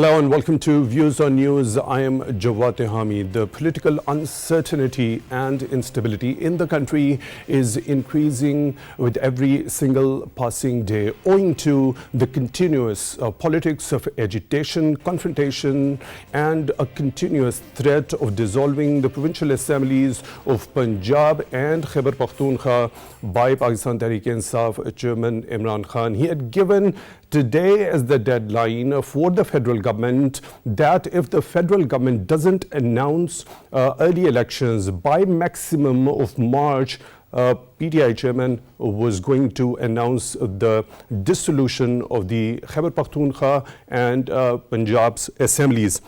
Hello and welcome to Views on News. I am Jawad Tehami. The political uncertainty and instability in the country is increasing with every single passing day, owing to the continuous politics of agitation, confrontation, and a continuous threat of dissolving the provincial assemblies of Punjab and Khyber Pakhtunkhwa by Pakistan Tehreek-e-Insaf Chairman Imran Khan. He had given today as the deadline for the federal government that if the federal government doesn't announce early elections by maximum of March, PTI chairman was going to announce the dissolution of the Khyber Pakhtunkhwa and Punjab's assemblies.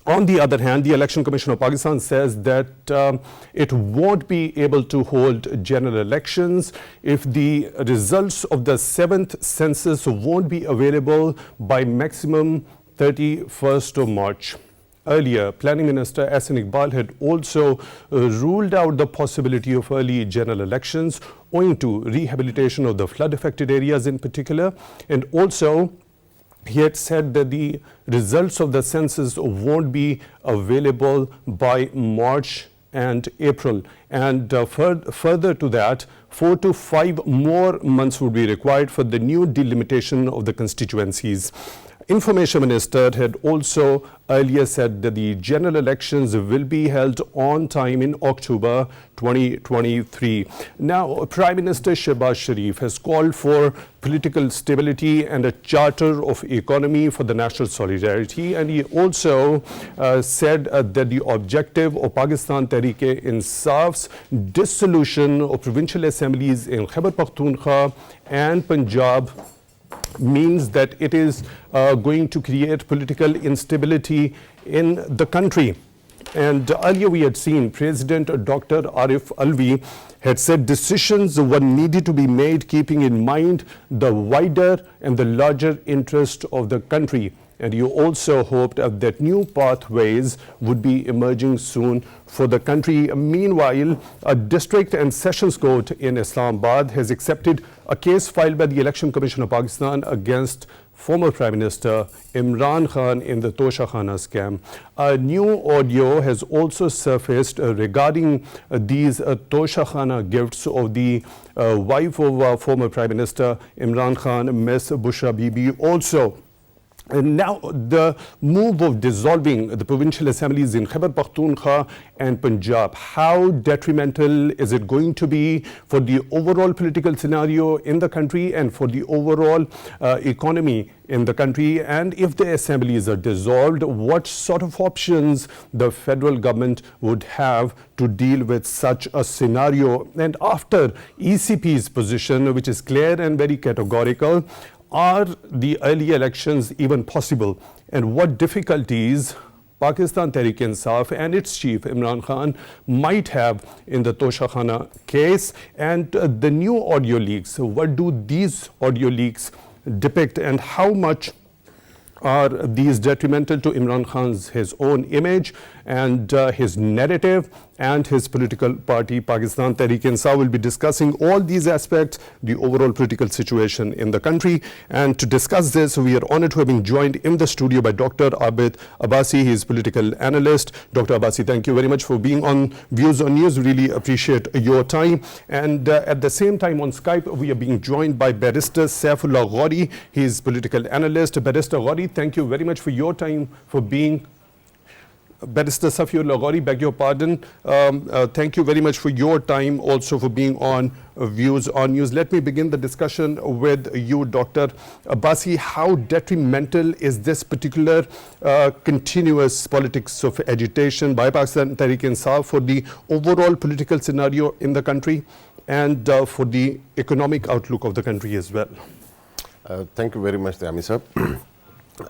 On the other hand, the Election Commission of Pakistan says that it won't be able to hold general elections if the results of the 7th census won't be available by maximum 31st of March. Earlier, Planning Minister Ahsan Iqbal had also ruled out the possibility of early general elections owing to rehabilitation of the flood-affected areas in particular, and also he had said that the results of the census won't be available by March and April. And further to that, 4 to 5 more months would be required for the new delimitation of the constituencies. Information Minister had also earlier said that the general elections will be held on time in October 2023. Now, Prime Minister Shehbaz Sharif has called for political stability and a charter of economy for the national solidarity, and he also said that the objective of Pakistan Tehreek-e-Insaf's dissolution of provincial assemblies in Khyber Pakhtunkhwa and Punjab means that it is going to create political instability in the country. And earlier we had seen President Dr. Arif Alvi had said decisions were needed to be made keeping in mind the wider and the larger interest of the country. And he also hoped that new pathways would be emerging soon for the country. Meanwhile, a district and sessions court in Islamabad has accepted a case filed by the Election Commission of Pakistan against former Prime Minister Imran Khan in the Toshakhana scam. A new audio has also surfaced regarding these Toshakhana gifts of the wife of former Prime Minister Imran Khan, Ms. Bushra Bibi. Also, and now the move of dissolving the provincial assemblies in Khyber Pakhtunkhwa and Punjab, how detrimental is it going to be for the overall political scenario in the country and for the overall economy in the country? And if the assemblies are dissolved, what sort of options the federal government would have to deal with such a scenario? And after ECP's position, which is clear and very categorical, are the early elections even possible? And what difficulties Pakistan Tehreek-e-Insaf and its chief Imran Khan might have in the Toshakhana case? And the new audio leaks, what do these audio leaks depict, and how much are these detrimental to Imran Khan's his own image and his narrative and his political party, Pakistan Tehreek-e-Insaf? Will be discussing all these aspects, the overall political situation in the country. And to discuss this, we are honored to have been joined in the studio by Dr. Abid Abbasi. He is political analyst. Dr. Abbasi, thank you very much for being on Views on News. Really appreciate your time. And at the same time on Skype, we are being joined by Barrister Saifullah Ghauri. He is political analyst. Barrister Ghauri, thank you very much for your time, for being Barrister Saifullah Ghauri, beg your pardon. Thank you very much for your time, also for being on Views on News. Let me begin the discussion with you, Dr. Abbasi. How detrimental is this particular continuous politics of agitation by Pakistan Tehreek-e-Insaf for the overall political scenario in the country and for the economic outlook of the country as well? Thank you very much, Tehami sir.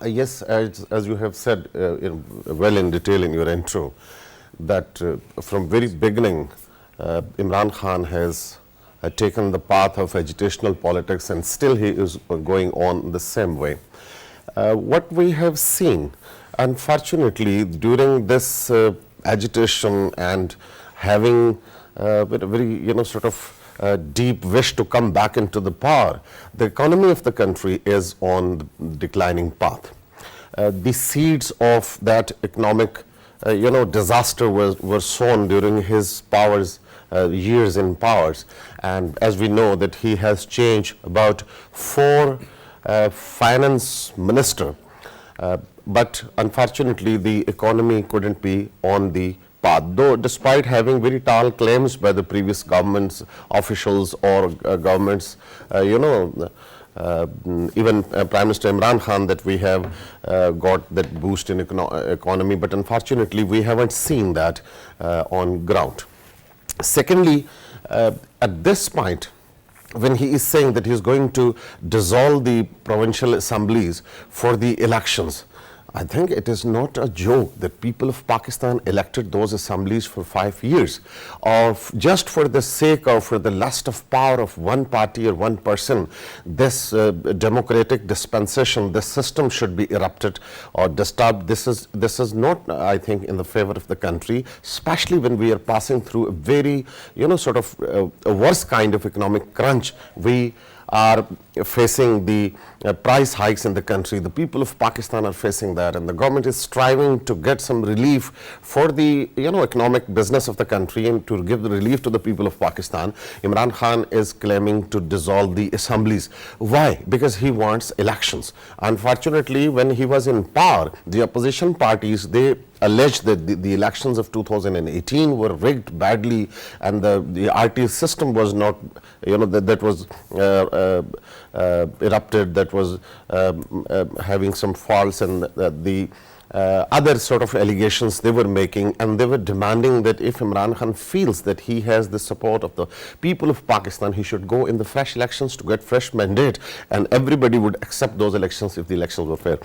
Yes, as you have said well in detail in your intro, that from very beginning, Imran Khan has taken the path of agitational politics, and still he is going on the same way. What we have seen, unfortunately, during this agitation and having a very, sort of deep wish to come back into the power, the economy of the country is on the declining path. the seeds of that economic disaster were sown during his years in powers. And as we know that he has changed about 4 finance minister, but unfortunately the economy couldn't be on the path, though despite having very tall claims by the previous government's officials or governments, even Prime Minister Imran Khan, that we have got that boost in economy, but unfortunately we haven't seen that on ground. Secondly, at this point, when he is saying that he is going to dissolve the provincial assemblies for the elections, I think it is not a joke that people of Pakistan elected those assemblies for 5 years, or just for the sake or for the lust of power of one party or one person. This democratic dispensation, this system should be erupted or disturbed. This is not, I think, in the favor of the country, especially when we are passing through a very, a worse kind of economic crunch. We are facing the price hikes in the country. The people of Pakistan are facing that, and the government is striving to get some relief for the economic business of the country and to give the relief to the people of Pakistan. Imran Khan is claiming to dissolve the assemblies. Why? Because he wants elections. Unfortunately, when he was in power, the opposition parties, they alleged that the elections of 2018 were rigged badly, and the RT system was not, that was erupted, that was having some faults, and the other sort of allegations they were making, and they were demanding that if Imran Khan feels that he has the support of the people of Pakistan, he should go in the fresh elections to get fresh mandate, and everybody would accept those elections if the elections were fair.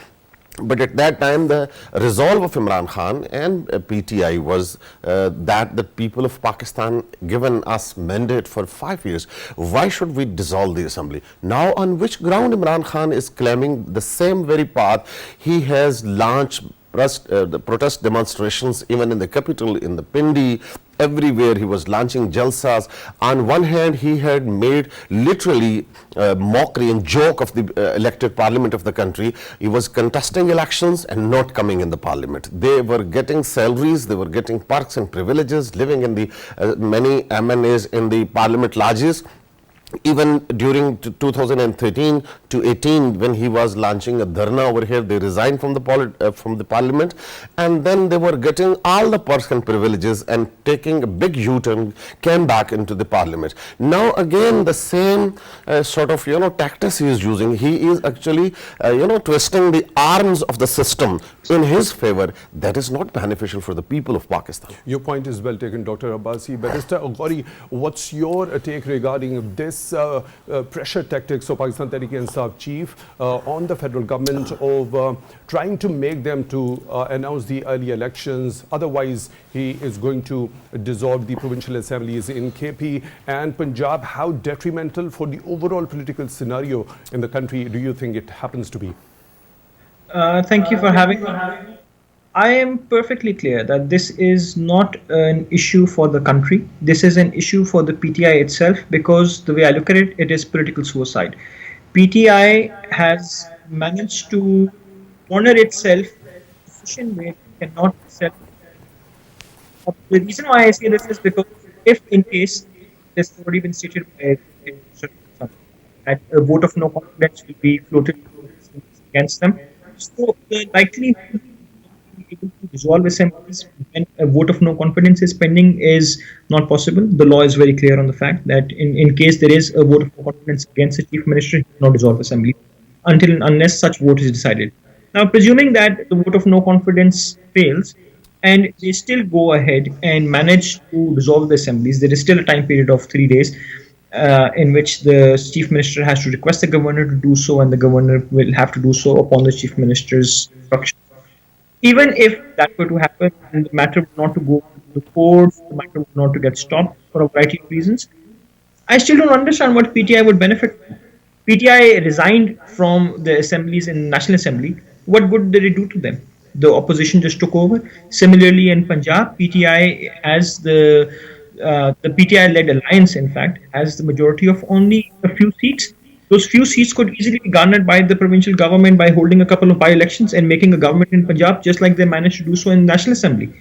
But at that time, the resolve of Imran Khan and PTI was that the people of Pakistan given us mandate for 5 years. Why should we dissolve the assembly? Now, on which ground Imran Khan is claiming the same very path? He has launched the protest demonstrations even in the capital, in the Pindi, everywhere. He was launching jalsas. On one hand, he had made literally mockery and joke of the elected parliament of the country. He was contesting elections and not coming in the parliament. They were getting salaries, they were getting perks and privileges, living in the many M&As in the parliament lodges. Even during 2013 to 18, when he was launching a dharna over here, they resigned from the parliament, and then they were getting all the perks and privileges and taking a big U-turn, came back into the parliament. Now again, the same sort of tactics he is using. He is actually twisting the arms of the system in his favor. That is not beneficial for the people of Pakistan. Your point is well taken, Dr. Abbasi. Barrister Ghauri, what's your take regarding this pressure tactics of Pakistan Tehreek-e-Insaf chief on the federal government of trying to make them to announce the early elections? Otherwise, he is going to dissolve the provincial assemblies in KP and Punjab. How detrimental for the overall political scenario in the country do you think it happens to be? Thank you for having me. I am perfectly clear that this is not an issue for the country. This is an issue for the PTI itself, because the way I look at it, it is political suicide. PTI has managed to honor itself in a position where it cannot self. The reason why I say this is because if in case this has already been stated by that a vote of no confidence will be floated against them, so the likelihood able to dissolve assemblies when a vote of no confidence is pending is not possible. The law is very clear on the fact that in case there is a vote of no confidence against the chief minister, he cannot dissolve assembly until and unless such vote is decided. Now, presuming that the vote of no confidence fails and they still go ahead and manage to dissolve the assemblies, there is still a time period of 3 days in which the chief minister has to request the governor to do so, and the governor will have to do so upon the chief minister's instruction. Even if that were to happen and the matter would not to go to the courts, the matter would not to get stopped for a variety of reasons, I still don't understand what PTI would benefit from. PTI resigned from the assemblies in National Assembly. What good did it do to them? The opposition just took over. Similarly, in Punjab, PTI has the PTI-led alliance, in fact, has the majority of only a few seats. Those few seats could easily be garnered by the provincial government by holding a couple of by-elections and making a government in Punjab, just like they managed to do so in National Assembly.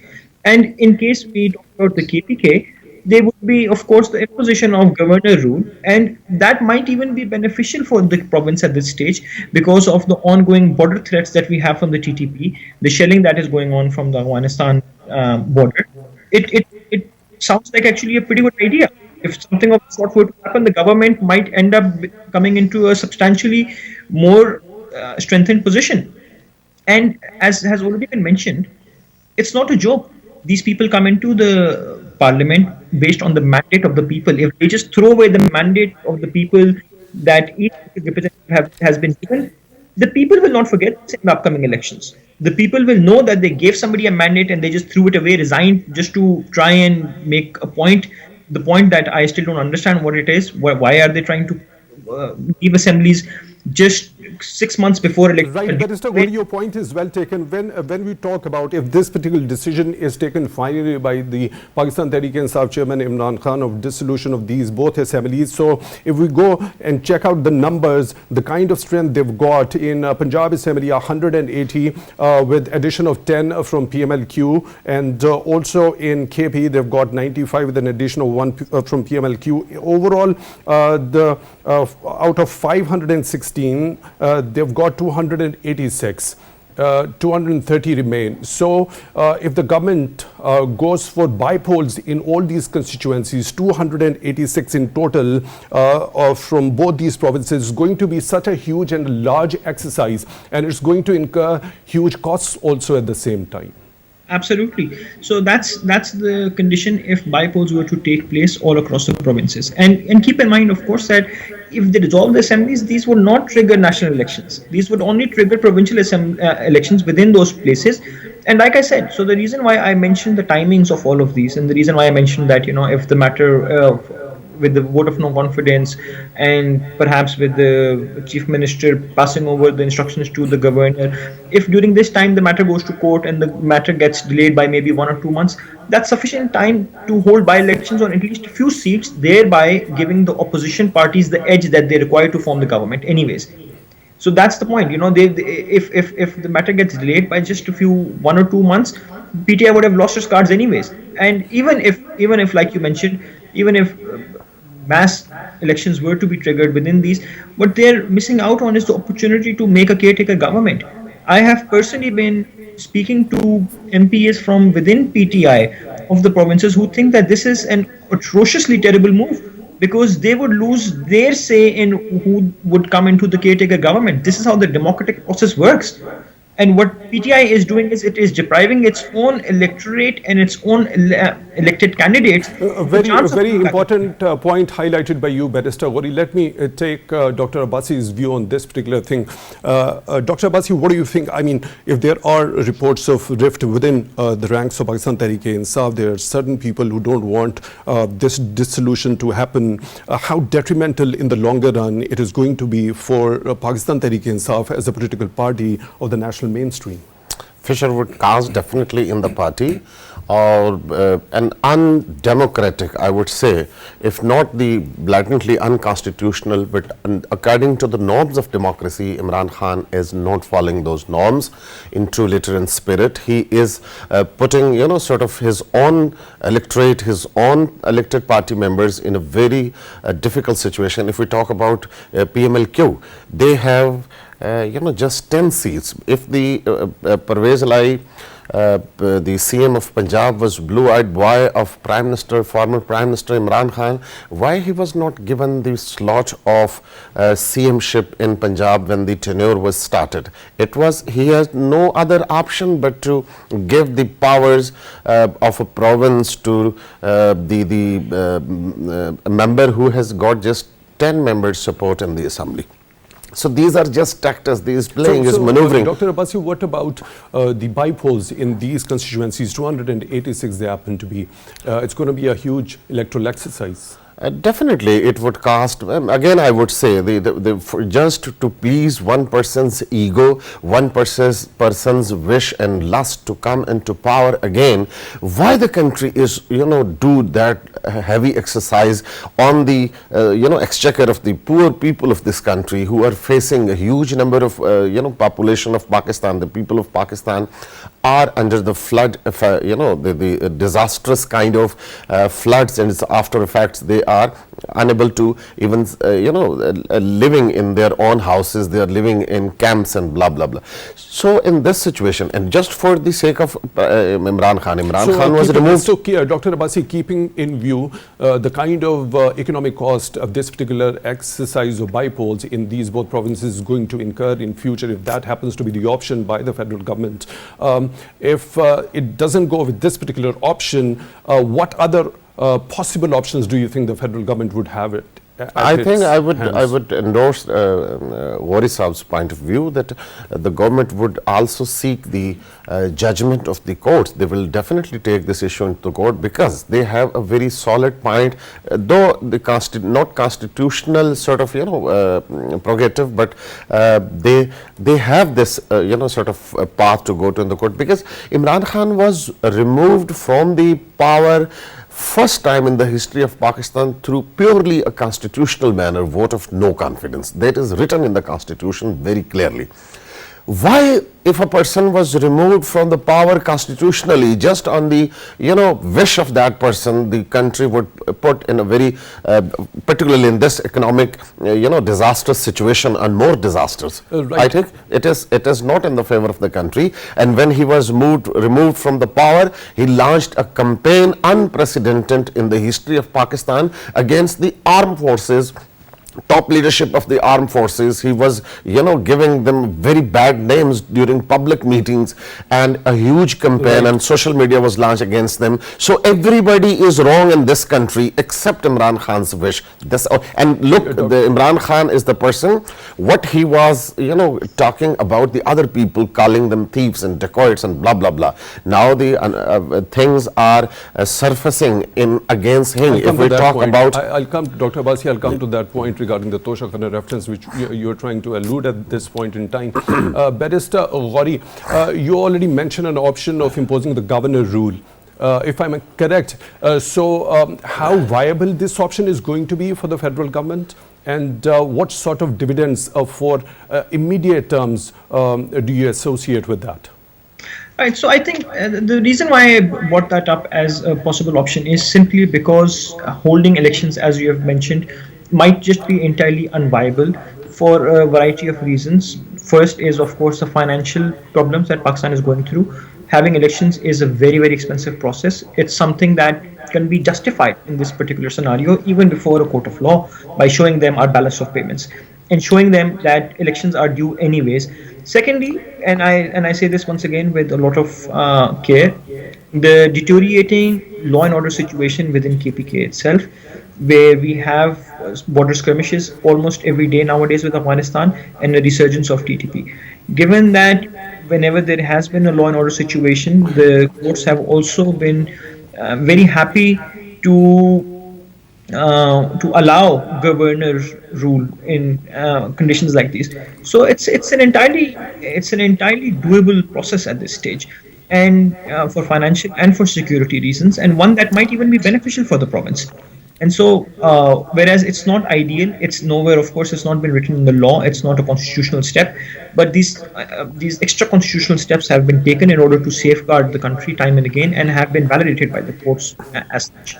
And in case we talk about the KPK, there would be, of course, the imposition of governor rule, and that might even be beneficial for the province at this stage because of the ongoing border threats that we have from the TTP, the shelling that is going on from the Afghanistan border. It sounds like actually a pretty good idea. If something of the sort were to happen, the government might end up coming into a substantially more strengthened position. And as has already been mentioned, it's not a joke. These people come into the parliament based on the mandate of the people. If they just throw away the mandate of the people that each representative has been given, the people will not forget this in the upcoming elections. The people will know that they gave somebody a mandate and they just threw it away, resigned just to try and make a point. The point that I still don't understand what it is. Why are they trying to leave assemblies just 6 months before election? Right, Barrister Ghauri, your point is well taken. When we talk about if this particular decision is taken finally by the Pakistan Tehreek-e-Insaf chairman Imran Khan of dissolution of these both assemblies, so if we go and check out the numbers, the kind of strength they've got in Punjab Assembly 180 with addition of 10 from PML-Q, and also in KP they've got 95 with an addition of 1 from PML-Q. Overall, out of 516, they've got 286. 230 remain. So if the government goes for bypolls in all these constituencies, 286 in total from both these provinces is going to be such a huge and large exercise, and it's going to incur huge costs also at the same time. Absolutely. So that's the condition if bypolls were to take place all across the provinces. And keep in mind, of course, that if they dissolve the assemblies, these would not trigger national elections. These would only trigger provincial elections within those places. And like I said, so the reason why I mentioned the timings of all of these, and the reason why I mentioned that, if the matter with the vote of no confidence and perhaps with the chief minister passing over the instructions to the governor, if during this time the matter goes to court and the matter gets delayed by maybe 1 or 2 months, that's sufficient time to hold by-elections on at least a few seats, thereby giving the opposition parties the edge that they require to form the government anyways. So that's the point. If the matter gets delayed by just 1 or 2 months, PTI would have lost its cards anyways. And even if like you mentioned, even if mass elections were to be triggered within these, what they're missing out on is the opportunity to make a caretaker government. I have personally been speaking to MPs from within PTI of the provinces who think that this is an atrociously terrible move, because they would lose their say in who would come into the caretaker government. This is how the democratic process works. And what PTI is doing is it is depriving its own electorate and its own elected candidates. A very important point highlighted by you, Barrister Ghauri. Let me take Dr. Abbasi's view on this particular thing. Dr. Abbasi, what do you think? I mean, if there are reports of rift within the ranks of Pakistan Tehreek-e-Insaf, there are certain people who don't want this dissolution to happen. How detrimental in the longer run it is going to be for Pakistan Tehreek-e-Insaf as a political party of the national mainstream? Fissure would cast definitely in the party, or an undemocratic, I would say, if not the blatantly unconstitutional, but according to the norms of democracy, Imran Khan is not following those norms in true literary spirit. He is putting, sort of his own electorate, his own elected party members in a very difficult situation. If we talk about PML-Q, they have just 10 seats. If the Pervez Alai, the CM of Punjab, was blue-eyed boy of former Prime Minister Imran Khan, why he was not given the slot of CM-ship in Punjab when the tenure was started? He has no other option but to give the powers of a province to the member who has got just 10 members support in the assembly. So these are just tactics, these playing is maneuvering. Dr. Abbasi, what about the bypolls in these constituencies? 286 they happen to be. It's going to be a huge electoral exercise. Definitely, it would cost. Again, I would say, for just to please one person's ego, one person's wish and lust to come into power again, why the country is, do that heavy exercise on the, exchequer of the poor people of this country who are facing a huge number of, population of Pakistan. The people of Pakistan are under the flood, the disastrous kind of floods and its after effects. They are unable to even, living in their own houses. They are living in camps and blah, blah, blah. So in this situation, and just for the sake of Imran Khan was removed. So, Dr. Abbasi, keeping in view the kind of economic cost of this particular exercise of bipoles in these both provinces is going to incur in future, if that happens to be the option by the federal government, if it doesn't go with this particular option, what other possible options do you think the federal government would have it? I think I would endorse Ghauri Saab's point of view that the government would also seek the judgment of the courts. They will definitely take this issue into the court because they have a very solid point, though the not constitutional sort of prerogative, but they have this sort of path to go to in the court, because Imran Khan was removed from the power first time in the history of Pakistan through purely a constitutional manner, vote of no confidence. That is written in the constitution very clearly. Why, if a person was removed from the power constitutionally, just on the wish of that person, the country would put in a very particularly in this economic disastrous situation and more disasters. Right. I think it is not in the favor of the country. And when he was removed from the power, he launched a campaign unprecedented in the history of Pakistan against the armed forces, top leadership of the armed forces. He was, giving them very bad names during public meetings, and a huge campaign and social media was launched against them. So everybody is wrong in this country except Imran Khan's wish. And look, the Imran Khan is the person, what he was, talking about the other people, calling them thieves and dacoits and blah, blah, blah. Now the things are surfacing in against him. If we talk about... I'll come, Dr. Abbasi, I'll come to that point regarding the Tosha Khana reference, which you're trying to allude at this point in time. Barrister Ghauri, you already mentioned an option of imposing the governor rule. If I'm correct, how viable this option is going to be for the federal government, and what sort of dividends for immediate terms do you associate with that? Right, so I think the reason why I brought that up as a possible option is simply because holding elections, as you have mentioned, might just be entirely unviable for a variety of reasons. First is, of course, the financial problems that Pakistan is going through. Having elections is a very, very expensive process. It's something that can be justified in this particular scenario, even before a court of law, by showing them our balance of payments and showing them that elections are due anyways. Secondly, and I say this once again with a lot of care, the deteriorating law and order situation within KPK itself, where we have border skirmishes almost every day nowadays with Afghanistan, and a resurgence of TTP. Given that whenever there has been a law and order situation, the courts have also been very happy to allow governor rule in conditions like these. So it's an entirely doable process at this stage, and for financial and for security reasons, and one that might even be beneficial for the province. And so, whereas it's not ideal, it's nowhere, of course, it's not been written in the law, it's not a constitutional step, but these extra constitutional steps have been taken in order to safeguard the country time and again, and have been validated by the courts as such.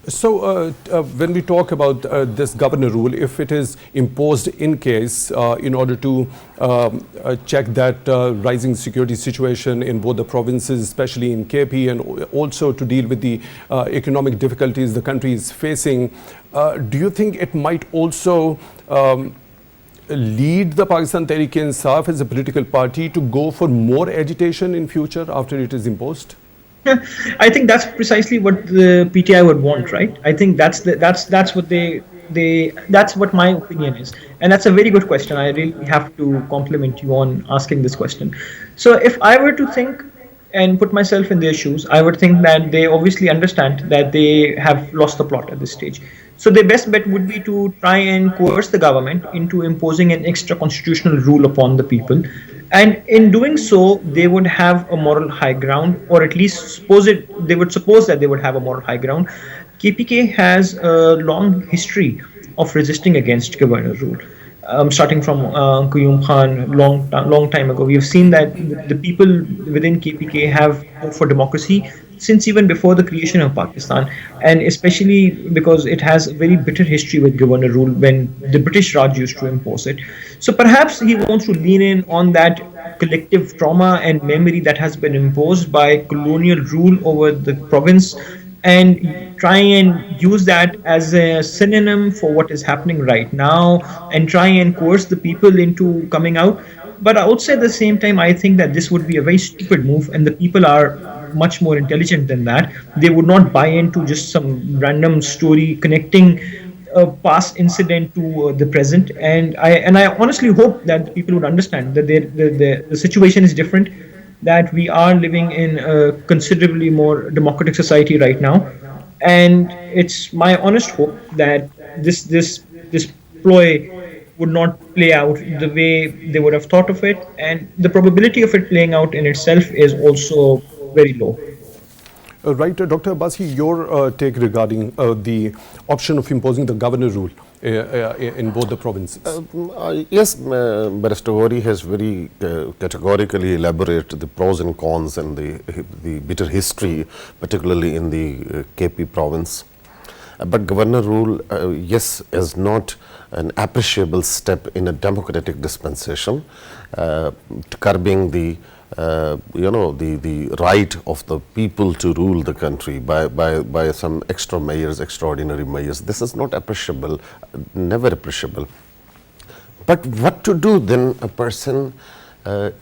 So when we talk about this governor rule, if it is imposed in case in order to check that rising security situation in both the provinces, especially in KP, and also to deal with the economic difficulties the country is facing, do you think it might also lead the Pakistan Tehreek-e-Insaf as a political party to go for more agitation in future after it is imposed? I think that's precisely what the PTI would want, right? I think that's what my opinion is, and that's a very good question. I really have to compliment you on asking this question. So, if I were to think, and put myself in their shoes, I would think that they obviously understand that they have lost the plot at this stage. So their best bet would be to try and coerce the government into imposing an extra constitutional rule upon the people. And in doing so, they would have a moral high ground, or at least they would suppose that they would have a moral high ground. KPK has a long history of resisting against governor rule. Starting from Qayyum Khan, long time ago, we have seen that the people within KPK have fought for democracy since even before the creation of Pakistan, and especially because it has a very bitter history with governor rule when the British Raj used to impose it. So perhaps he wants to lean in on that collective trauma and memory that has been imposed by colonial rule over the province, and try and use that as a synonym for what is happening right now, and try and coerce the people into coming out. But I would say at the same time, I think that this would be a very stupid move, and the people are much more intelligent than that. They would not buy into just some random story connecting a past incident to the present. And I honestly hope that the people would understand that the situation is different, that we are living in a considerably more democratic society right now, and it's my honest hope that this ploy would not play out the way they would have thought of it, and the probability of it playing out in itself is also very low. Right, Dr. Abbasi, your take regarding the option of imposing the governor rule in both the provinces. Yes, Barrister Ghauri has very categorically elaborated the pros and cons and the bitter history, particularly in the KP province. But governor rule, yes, is not an appreciable step in a democratic dispensation, curbing the the right of the people to rule the country by some extra measures, extraordinary measures. This is not appreciable, never appreciable. But what to do then a person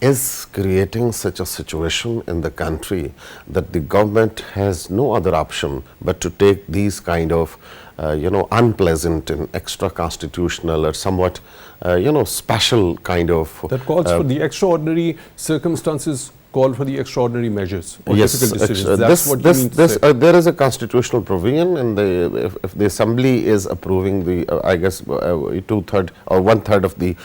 is creating such a situation in the country that the government has no other option but to take these kind of unpleasant and extra constitutional or somewhat special kind of that calls for the extraordinary circumstances, call for the extraordinary measures or difficult decisions. That's what you mean to say. There is a constitutional provision, and if the assembly is approving the I guess 2/3 or 1/3 of the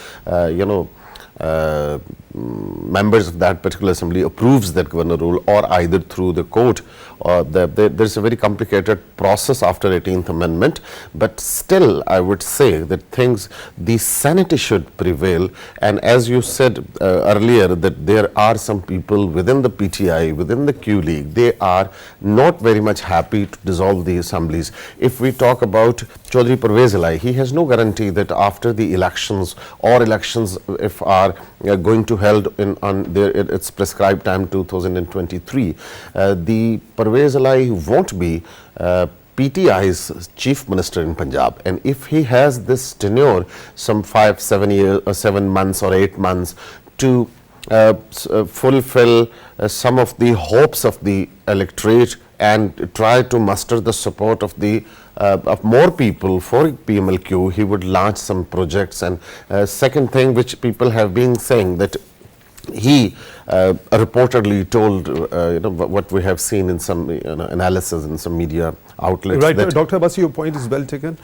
members of that particular assembly approves that governor rule, or either through the court, or there's a very complicated process after 18th Amendment. But still, I would say that the sanity should prevail. And as you said earlier, that there are some people within the PTI, within the Q League, they are not very much happy to dissolve the assemblies. If we talk about Chaudhry Parvez Ilahi, he has no guarantee that after the elections, or elections if are going to held on its prescribed time 2023, the Parvez Ilahi won't be PTI's chief minister in Punjab, and if he has this tenure, some 7 months or 8 months to fulfill some of the hopes of the electorate and try to muster the support of more people for PMLQ, he would launch some projects. And second thing which people have been saying, that he reportedly told what we have seen in some analysis in some media outlets. Right, Dr. Abbasi, your point is well taken.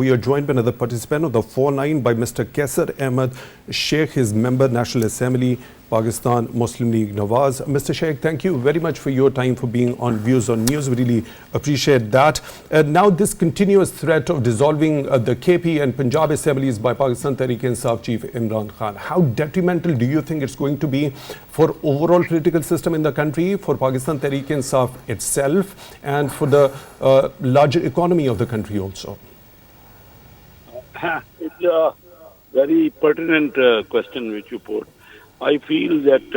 We are joined by another participant on the phone line by Mr. Qaiser Ahmed Sheikh, his member, National Assembly, Pakistan Muslim League Nawaz. Mr. Sheikh, thank you very much for your time, for being on Views on News. We really appreciate that. Now this continuous threat of dissolving the KP and Punjab assemblies by Pakistan Tehreek-e-Insaf Chief Imran Khan, how detrimental do you think it's going to be for overall political system in the country, for Pakistan Tehreek-e-Insaf itself, and for the larger economy of the country also? It's a very pertinent question which you put. I feel that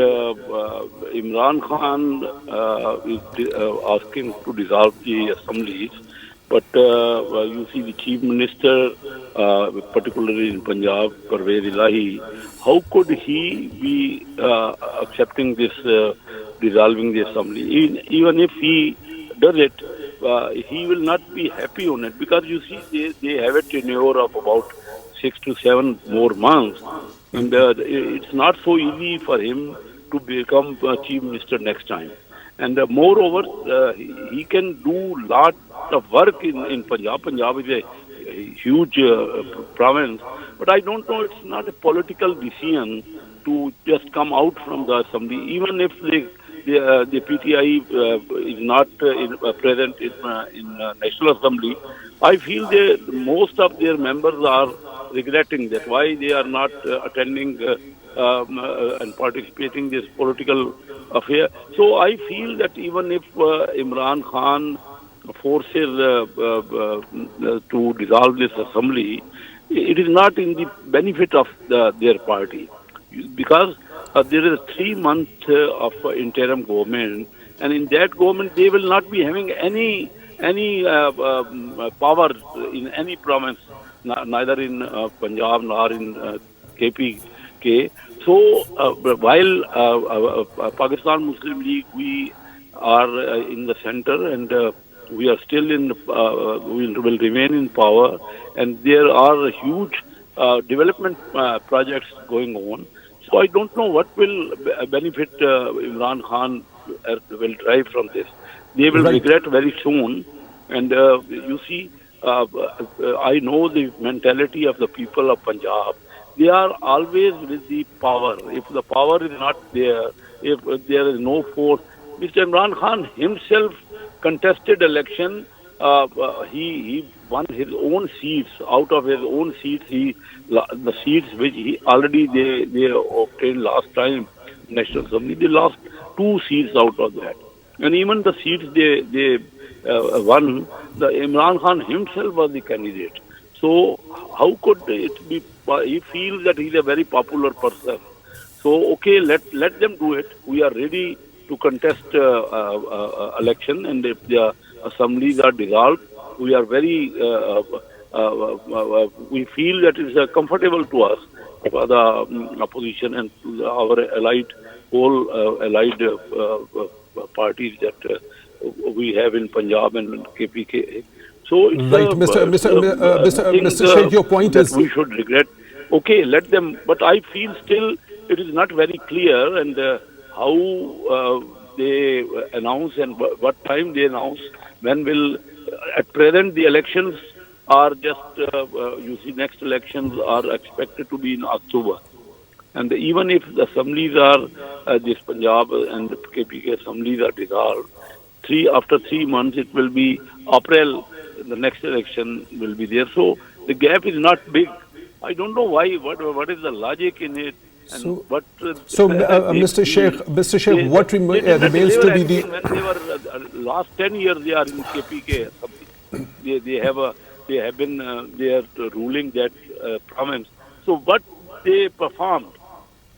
Imran Khan is asking to dissolve the assemblies, but you see the Chief Minister, particularly in Punjab, Parvez Ilahi, how could he be accepting this, dissolving the assembly? Even if he does it, he will not be happy on it, because you see they have a tenure of about 6 to 7 more months. And it's not so easy for him to become chief minister next time. And moreover, he can do lot of work in Punjab. Punjab is a huge province, but I don't know, it's not a political decision to just come out from the assembly, even if the PTI is not present in National Assembly. I feel most of their members are regretting that why they are not attending and participating in this political affair. So I feel that even if Imran Khan forces to dissolve this assembly, it is not in the benefit of their party, because there is 3 months of interim government, and in that government they will not be having any power in any province, neither in Punjab nor in KPK. So while Pakistan Muslim League, we are in the center, and we are still we will remain in power, and there are huge development projects going on. So I don't know what will benefit Imran Khan will drive from this. They will regret very soon. And you see, I know the mentality of the people of Punjab. They are always with the power. If the power is not there, if there is no force, Mr. Imran Khan himself contested election. He won his own seats. Out of his own seats, the seats which he already they obtained last time National Assembly, they lost 2 seats out of that. And even the seats they won, the Imran Khan himself was the candidate. So how could it be? He feels that he's a very popular person. So okay, let them do it. We are ready to contest election, and if the assemblies are dissolved, we are very we feel that it is comfortable to us for the opposition and to our allied parties that we have in Punjab and KPK. So it's right, Mr. Sheikh, your point that is we should regret. Okay, let them. But I feel still it is not very clear, and how they announce and what time they announce. When will at present the elections are just you see, next elections are expected to be in October, and even if the assemblies are this Punjab and the KPK assemblies are dissolved, after 3 months it will be April. The next election will be there. So the gap is not big. I don't know why. What is the logic in it? And Mr. Sheikh, what remains to be the when they were last 10 years they are in KPK. They have been they are ruling that province. So what they performed?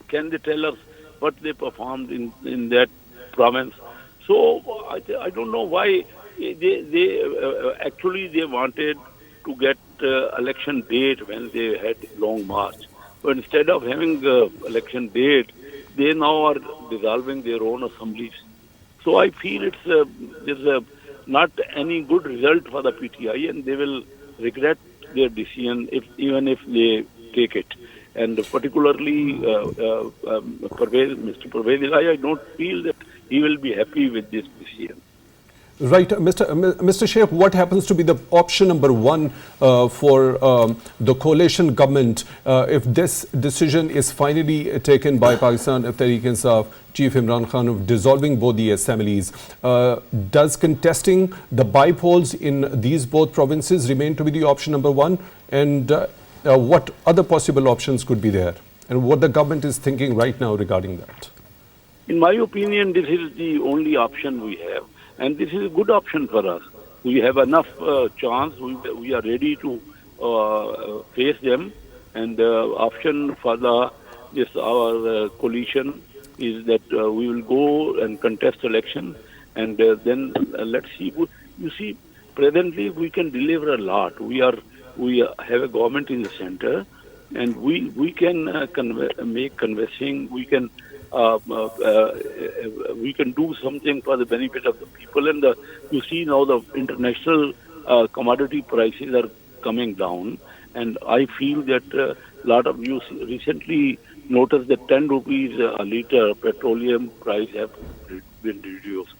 Can they tell us what they performed in that province? So I don't know why they actually they wanted to get election date when they had long march. But instead of having election date, they now are dissolving their own assemblies. So I feel there's not any good result for the PTI, and they will regret their decision even if they take it. And particularly Mr. Pervez, I don't feel that he will be happy with this decision. Right, Mr. Sheikh, what happens to be the option number 1 for the coalition government if this decision is finally taken by Pakistan Tehreek-e-Insaf, Chief Imran Khan, of dissolving both the assemblies? Does contesting the by-polls in these both provinces remain to be the option number 1? And what other possible options could be there? And what the government is thinking right now regarding that? In my opinion, this is the only option we have. And this is a good option for us. We have enough chance. We are ready to face them. And the option for our coalition is that we will go and contest election. And then let's see. You see, presently we can deliver a lot. We have a government in the center, and we can make conversing. We can do something for the benefit of the people. And you see now the international commodity prices are coming down, and I feel that a lot of news recently notice that 10 rupees a litre petroleum price have been reduced.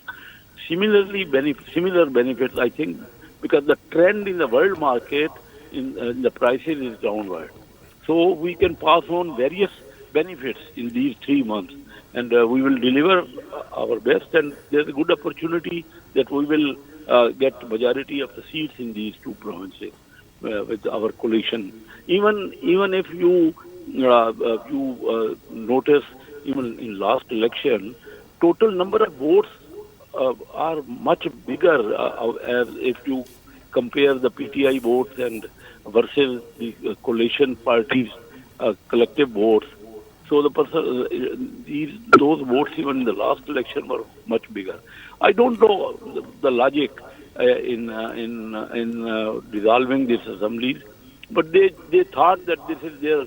Similarly, similar benefits, I think, because the trend in the world market in the prices is downward. So we can pass on various benefits in these 3 months, and we will deliver our best. And there's a good opportunity that we will get majority of the seats in these two provinces with our coalition. Even if you notice, even in last election, total number of votes are much bigger as if you compare the PTI votes and versus the coalition parties' collective votes. So those votes even in the last election were much bigger. I don't know the logic in dissolving these assemblies, but they thought that this is their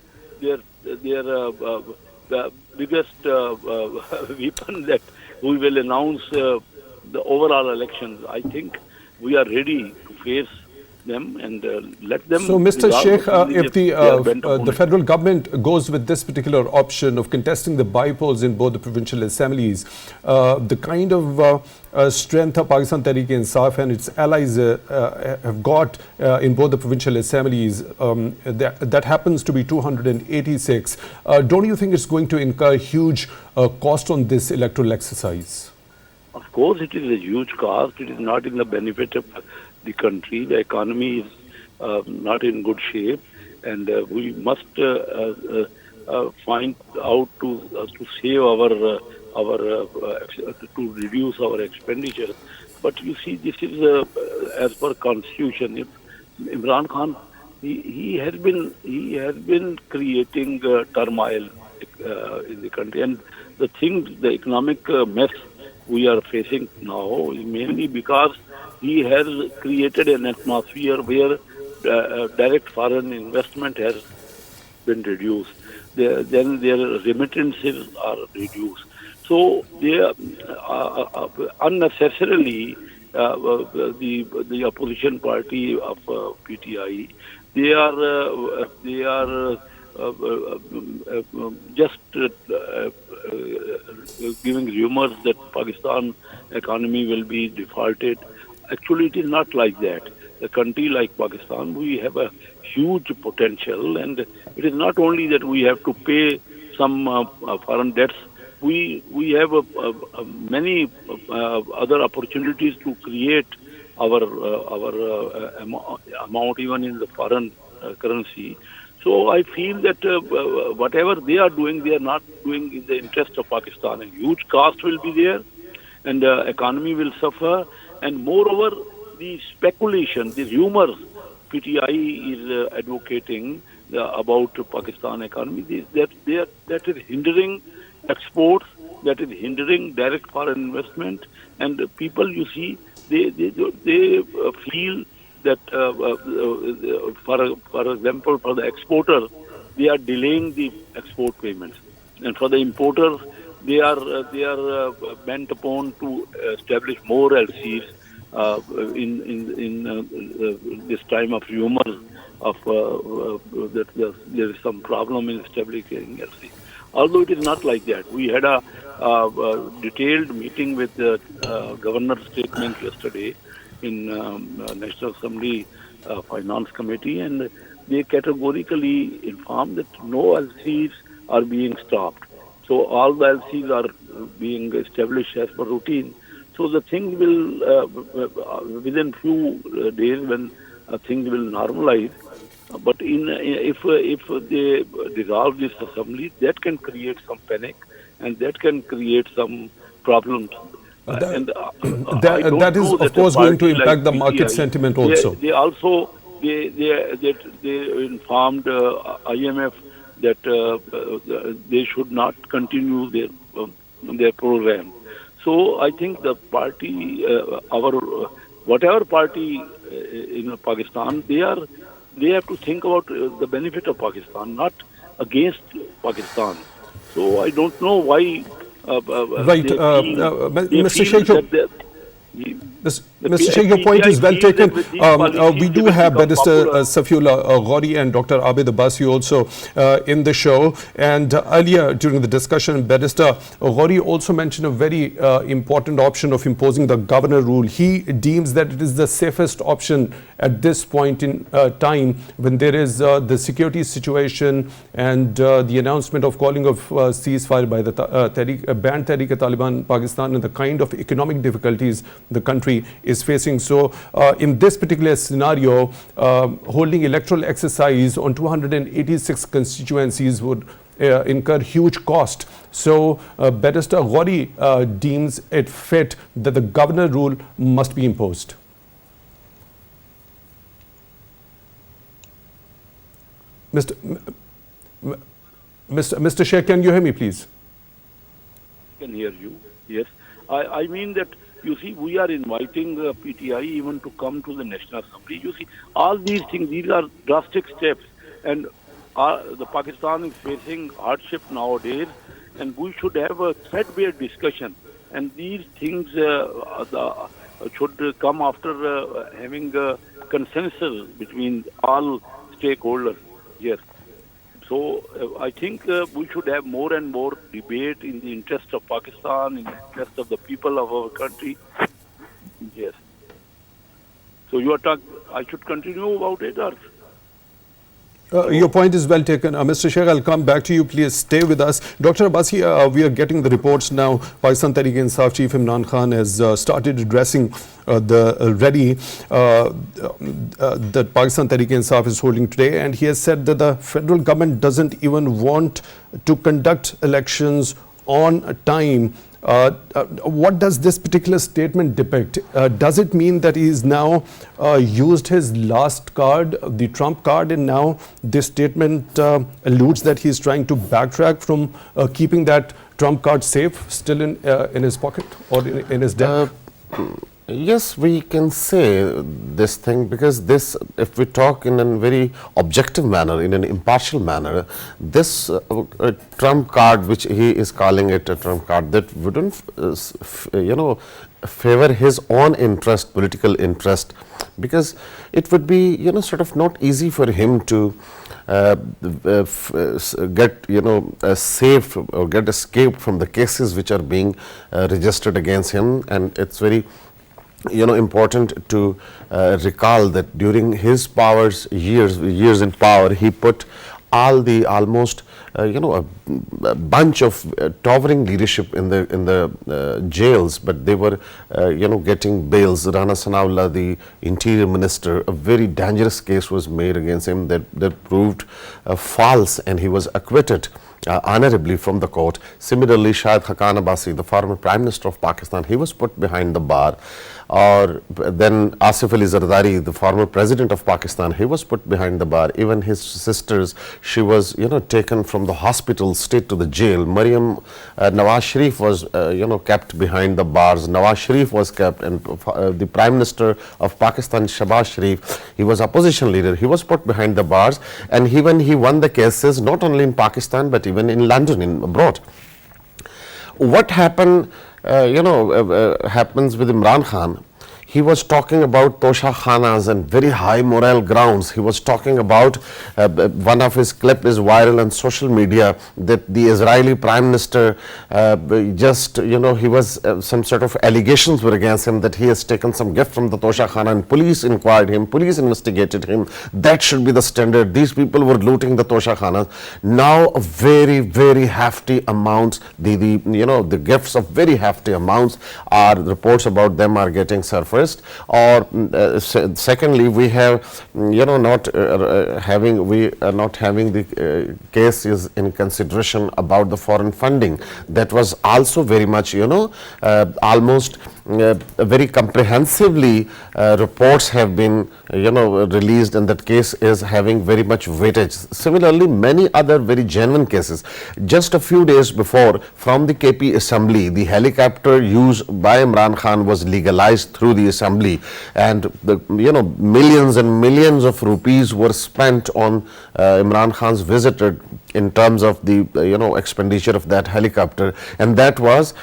biggest weapon, that we will announce the overall elections. I think we are ready to face them and let them. So, Mr. Sheikh, if the federal government goes with this particular option of contesting the bypolls in both the provincial assemblies, the kind of strength of Pakistan Tehreek-e-Insaf and its allies have got in both the provincial assemblies, that happens to be 286. Don't you think it's going to incur huge cost on this electoral exercise? Of course, it is a huge cost. It is not in the benefit of the country. The economy is not in good shape, and we must find out to save to reduce our expenditure. But you see, this is as per constitution. If Imran Khan, he has been creating turmoil in the country, and the economic mess we are facing now is mainly because he has created an atmosphere where direct foreign investment has been reduced. Then their remittances are reduced. So they unnecessarily the opposition party of PTI, they are just giving rumors that Pakistan economy will be defaulted. Actually, it is not like that. A country like Pakistan, we have a huge potential, and it is not only that we have to pay some foreign debts. We have many other opportunities to create our amount even in the foreign currency. So I feel that whatever they are doing, they are not doing in the interest of Pakistan. A huge cost will be there, and the economy will suffer. And moreover, the speculation, the rumors PTI is advocating about Pakistan economy, that is hindering exports, that is hindering direct foreign investment, and people, you see, they feel that, for example, for the exporter, they are delaying the export payments, and for the importers, they are bent upon to establish more LCs in this time of rumors of that there is some problem in establishing LC. Although it is not like that. We had a detailed meeting with the governor's statement yesterday in National Assembly Finance Committee, and they categorically informed that no LCs are being stopped. So all the LCs are being established as per routine. So the thing will, within few days, when things will normalize. But if they dissolve this assembly, that can create some panic, and that can create some problems. That is, of course, going to impact the market sentiment also. They informed IMF that they should not continue their program. So I think the party, whatever party in Pakistan, they have to think about the benefit of Pakistan, not against Pakistan. So I don't know why. Right, Mr. Sheikh. Mr. Sheikh, your point is well taken. We do have Barrister Saifullah Ghauri and Dr. Abid Abbasi also in the show. And earlier during the discussion, Barrister Ghauri also mentioned a very important option of imposing the governor rule. He deems that it is the safest option at this point in time when there is the security situation and the announcement of calling of ceasefire by the banned Tehrik-e-Taliban Pakistan and the kind of economic difficulties the country is facing. So in this particular scenario, holding electoral exercise on 286 constituencies would incur huge cost. So Barrister Ghauri deems it fit that the governor rule must be imposed. Mr. Sheikh, can you hear me, please? I can hear you, yes. I mean that, you see, we are inviting PTI even to come to the National Assembly. You see, all these things, these are drastic steps. And the Pakistan is facing hardship nowadays, and we should have a threadbare discussion. And these things should come after having a consensus between all stakeholders. Yes. So I think we should have more and more debate in the interest of Pakistan, in the interest of the people of our country. Yes. So you are talking, I should continue about it, or? Your point is well taken. Mr. Sheikh, I'll come back to you. Please stay with us. Dr. Abbasi, we are getting the reports now. Pakistan Tehreek-e-Insaf Chief Imran Khan has started addressing that Pakistan Tehreek-e-Insaf is holding today, and he has said that the federal government doesn't even want to conduct elections on time. What does this particular statement depict? Does it mean that he has now used his last card, the Trump card, and now this statement alludes that he is trying to backtrack from keeping that Trump card safe still in his pocket or in his deck? Yes, we can say this thing, because this, if we talk in a very objective manner, in an impartial manner, this Trump card, which he is calling it a Trump card, that wouldn't, favor his own interest, political interest, because it would be, sort of not easy for him to get, safe or get escape from the cases which are being registered against him. And it's very important to recall that during his years in power, he put all the almost a bunch of towering leadership in the jails, but they were getting bails. Rana Sanaullah, the interior minister, a very dangerous case was made against him that proved false, and he was acquitted honorably from the court. Similarly, Shahid Haqqan Abbasi, the former Prime Minister of Pakistan, he was put behind the bar. Or then Asif Ali Zardari, the former President of Pakistan, he was put behind the bar. Even his sisters, she was taken from the hospital straight to the jail. Maryam Nawaz Sharif was kept behind the bars. Nawaz Sharif was kept, and the Prime Minister of Pakistan, Shahbaz Sharif, he was opposition leader, he was put behind the bars. And even he won the cases not only in Pakistan but even in London, abroad. What happened happens with Imran Khan? He was talking about Tosha Khanas and very high moral grounds. He was talking about, one of his clip is viral on social media, that the Israeli Prime Minister he was, some sort of allegations were against him that he has taken some gift from the Tosha Khana, and police inquired him, police investigated him. That should be the standard. These people were looting the Tosha Khanas. Now very, very hefty amounts, the gifts of very hefty amounts, reports about them are getting surfaced. Or secondly, we have not having the cases in consideration about the foreign funding. That was also very much almost very comprehensively reports have been released, and that case is having very much weightage. Similarly, many other very genuine cases. Just a few days before, from the KP Assembly, the helicopter used by Imran Khan was legalized through the assembly, and millions and millions of rupees were spent on Imran Khan's visitor in terms of the expenditure of that helicopter, and that was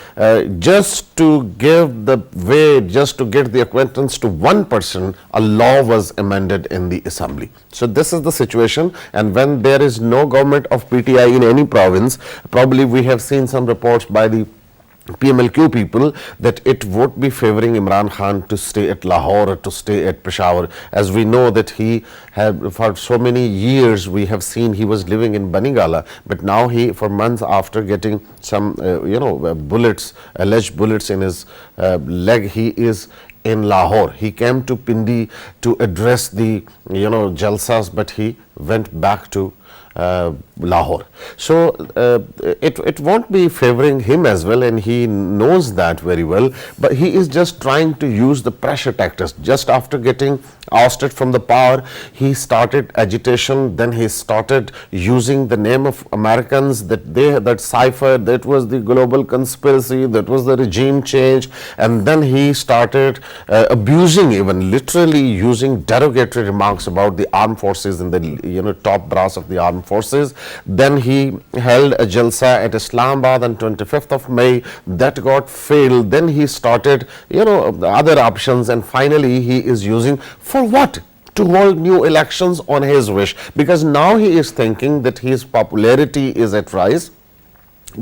just to give the way, just to get the acquaintance to one person, a law was amended in the assembly. So this is the situation, and when there is no government of PTI in any province, probably we have seen some reports by the PMLQ people that it would be favoring Imran Khan to stay at Lahore or to stay at Peshawar, as we know that he had for so many years we have seen he was living in Banigala, but now he, for months after getting some bullets, alleged bullets in his leg, he is in Lahore. He came to Pindi to address the jalsas, but he went back to Lahore. So it won't be favoring him as well, and he knows that very well, but he is just trying to use the pressure tactics. Just after getting ousted from the power, he started agitation, then he started using the name of Americans, that cipher, that was the global conspiracy, that was the regime change, and then he started abusing, even literally using derogatory remarks about the armed forces and the top brass of the armed forces. Then he held a jalsa at Islamabad on 25th of May, that got failed. Then he started other options, and finally he is using, for what? To hold new elections on his wish, because now he is thinking that his popularity is at rise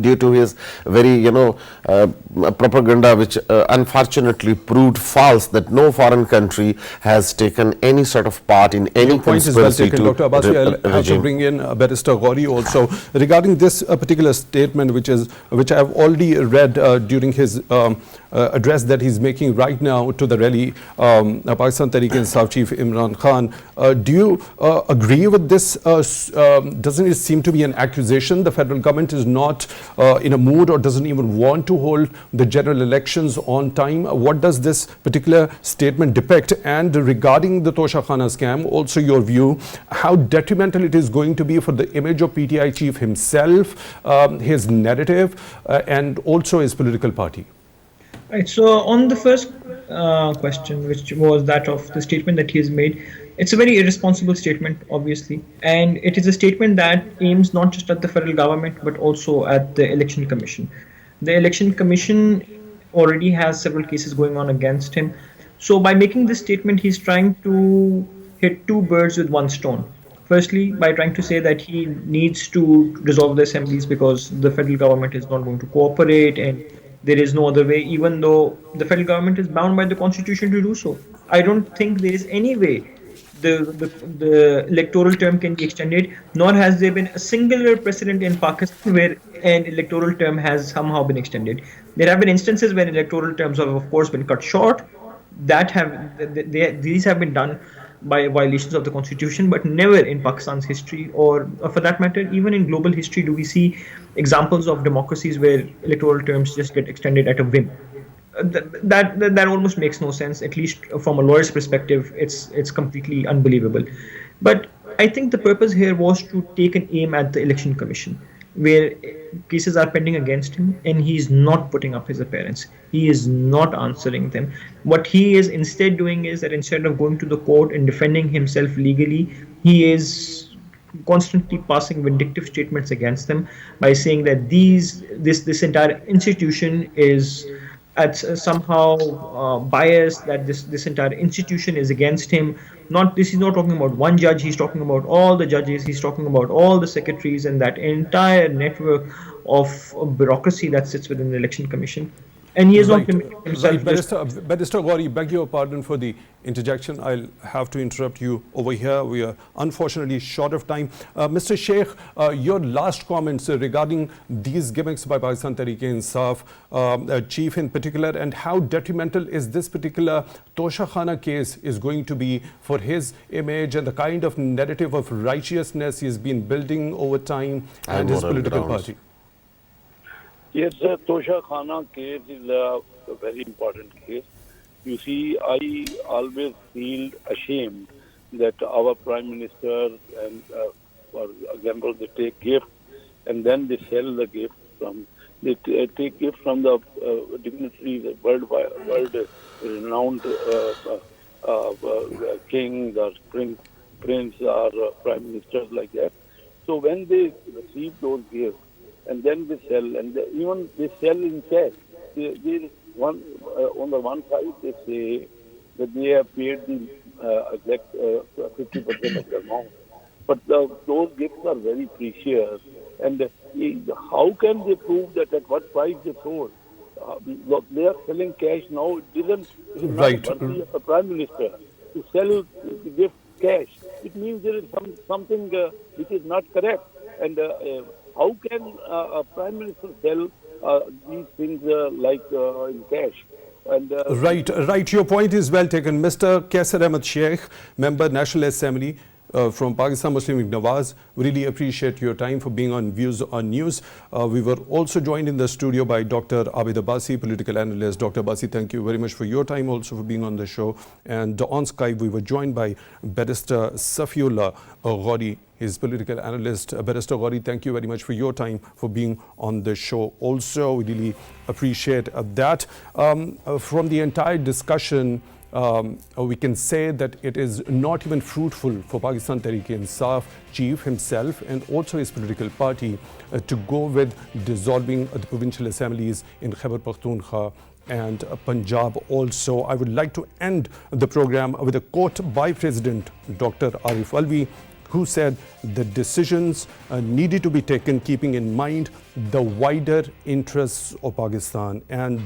due to his very propaganda, which unfortunately proved false, that no foreign country has taken any sort of part in any conspiracy to Dr. Abbasi, I'll have to bring in Barrister Ghauri also regarding this particular statement, which I have already read during his address that he's making right now to the rally, Pakistan Tehreek-e-Insaf Chief Imran Khan. Do you agree with this? Doesn't it seem to be an accusation? The federal government is not in a mood or doesn't even want to hold the general elections on time. What does this particular statement depict? And regarding the Tosha Khana scam, also your view, how detrimental it is going to be for the image of PTI chief himself, his narrative, and also his political party? Right. So on the first question, which was that of the statement that he has made, it's a very irresponsible statement, obviously, and it is a statement that aims not just at the federal government but also at the Election Commission. The Election Commission already has several cases going on against him. So by making this statement, he's trying to hit two birds with one stone. Firstly, by trying to say that he needs to dissolve the assemblies because the federal government is not going to cooperate and there is no other way, even though the federal government is bound by the constitution to do so. I don't think there is any way the electoral term can be extended, nor has there been a singular precedent in Pakistan where an electoral term has somehow been extended. There have been instances when electoral terms have, of course, been cut short. These have been done by violations of the constitution, but never in Pakistan's history, or for that matter, even in global history, do we see examples of democracies where electoral terms just get extended at a whim. That almost makes no sense. At least from a lawyer's perspective, it's completely unbelievable. But I think the purpose here was to take an aim at the Election Commission, where cases are pending against him and he's not putting up his appearance. He is not answering them. What he is instead doing is that instead of going to the court and defending himself legally, he is constantly passing vindictive statements against them by saying that this entire institution is somehow biased, that this entire institution is against him. He's not talking about one judge, he's talking about all the judges, he's talking about all the secretaries and that entire network of bureaucracy that sits within the Election Commission. And he is not limiting himself. Barrister Ghauri, beg your pardon for the interjection. I'll have to interrupt you over here. We are unfortunately short of time. Mr. Sheikh, your last comments regarding these gimmicks by Pakistan Tehreek-e-Insaf, Chief in particular, and how detrimental is this particular Tosha Khana case is going to be for his image and the kind of narrative of righteousness he has been building over time and his political party? Yes, the Tosha Khana case is a very important case. You see, I always feel ashamed that our Prime Minister, and for example, they take gifts and then they sell the gift from They take gifts from the dignitaries, world-renowned kings or prince or prime ministers like that. So when they receive those gifts and then they sell, and even they sell in cash, on the one side they say that they have paid the exact 50% of the amount. But those gifts are very precious. And how can they prove that at what price they sold? They are selling cash now. It is Right. not worthy of a prime minister to sell the gift cash. It means there is something which is not correct. And how can a prime minister sell these things in cash? And, Right. Your point is well taken. Mr. Qaiser Ahmed Sheikh, Member, National Assembly from Pakistan Muslim League Nawaz, we really appreciate your time for being on Views on News. We were also joined in the studio by Dr. Abid Abbasi, political analyst. Dr. Abbasi, thank you very much for your time, also for being on the show. And on Skype, we were joined by Barrister Saifullah Ghauri, his political analyst. Barrister Ghauri, thank you very much for your time, for being on the show. Also, we really appreciate that. From the entire discussion, we can say that it is not even fruitful for Pakistan Tehreek-e-Insaf chief himself and also his political party to go with dissolving the provincial assemblies in Khyber Pakhtunkhwa and Punjab also. I would like to end the program with a quote by President Dr. Arif Alvi, who said the decisions needed to be taken keeping in mind the wider interests of Pakistan. And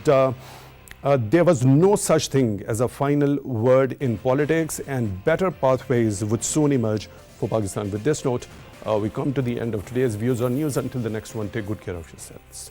there was no such thing as a final word in politics, and better pathways would soon emerge for Pakistan. With this note, we come to the end of today's Views on News. Until the next one, take good care of yourselves.